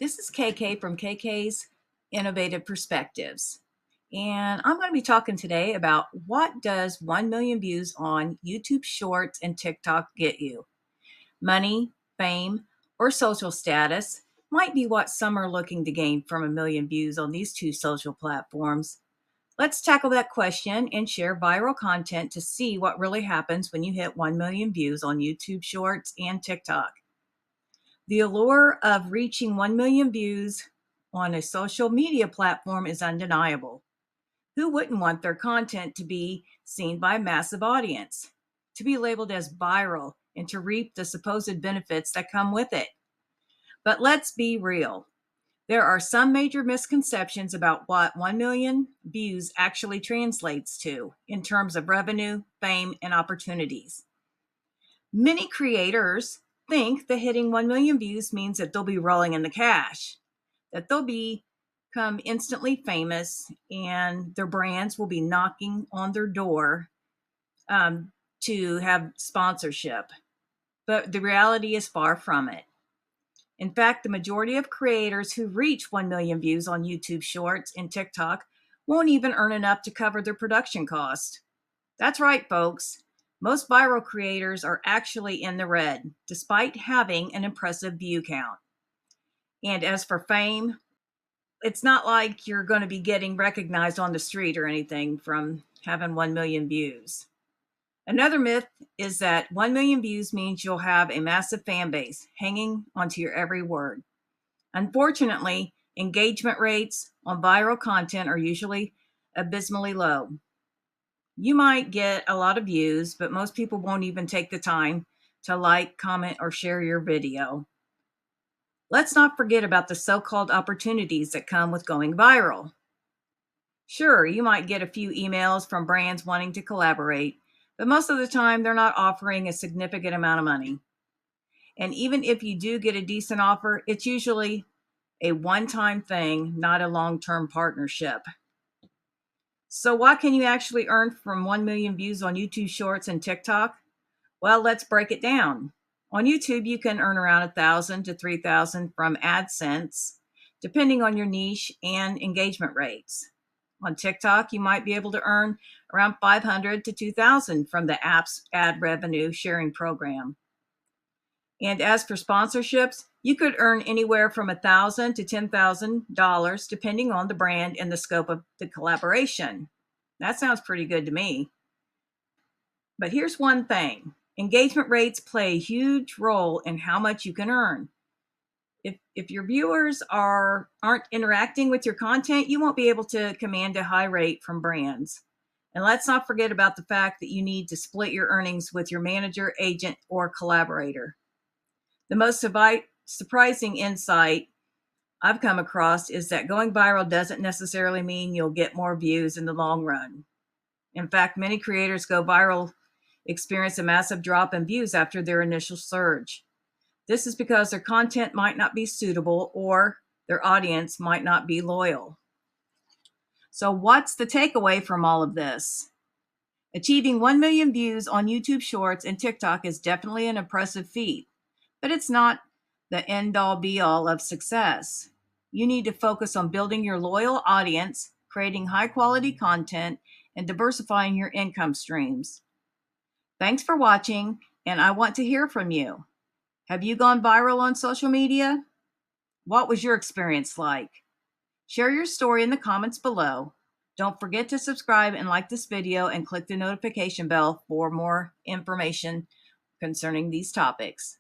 This is KK from KK's Innovative Perspectives. And I'm going to be talking today about what does 1 million views on YouTube Shorts and TikTok get you? Money, fame, or social status might be what some are looking to gain from 1 million views on these two social platforms. Let's tackle that question and share viral content to see what really happens when you hit 1 million views on YouTube Shorts and TikTok. The allure of reaching 1 million views on a social media platform is undeniable. Who wouldn't want their content to be seen by a massive audience, to be labeled as viral, and to reap the supposed benefits that come with it? But let's be real. There are some major misconceptions about what 1 million views actually translates to in terms of revenue, fame, and opportunities. Many creators think that hitting 1 million views means that they'll be rolling in the cash, that they'll become instantly famous and their brands will be knocking on their door to have sponsorship. But the reality is far from it. In fact, the majority of creators who reach 1 million views on YouTube Shorts and TikTok won't even earn enough to cover their production cost. That's right, folks. Most viral creators are actually in the red, despite having an impressive view count. And as for fame, it's not like you're going to be getting recognized on the street or anything from having 1 million views. Another myth is that 1 million views means you'll have a massive fan base hanging onto your every word. Unfortunately, engagement rates on viral content are usually abysmally low. You might get a lot of views, but most people won't even take the time to like, comment, or share your video. Let's not forget about the so-called opportunities that come with going viral. Sure, you might get a few emails from brands wanting to collaborate, but most of the time they're not offering a significant amount of money. And even if you do get a decent offer, it's usually a one-time thing, not a long-term partnership. So what can you actually earn from 1 million views on YouTube Shorts and TikTok? Well, let's break it down. On YouTube, you can earn around 1,000 to 3,000 from AdSense, depending on your niche and engagement rates. On TikTok, you might be able to earn around 500 to 2,000 from the app's ad revenue sharing program. And as for sponsorships, you could earn anywhere from $1,000 to $10,000, depending on the brand and the scope of the collaboration. That sounds pretty good to me. But here's one thing. Engagement rates play a huge role in how much you can earn. If your viewers aren't interacting with your content, you won't be able to command a high rate from brands. And let's not forget about the fact that you need to split your earnings with your manager, agent, or collaborator. The most surprising insight I've come across is that going viral doesn't necessarily mean you'll get more views in the long run. In fact, many creators go viral experience a massive drop in views after their initial surge. This is because their content might not be suitable or their audience might not be loyal. So what's the takeaway from all of this? Achieving 1 million views on YouTube Shorts and TikTok is definitely an impressive feat, but it's not the end-all be-all of success. You need to focus on building your loyal audience, creating high-quality content, and diversifying your income streams. Thanks for watching, and I want to hear from you. Have you gone viral on social media? What was your experience like? Share your story in the comments below. Don't forget to subscribe and like this video and click the notification bell for more information concerning these topics.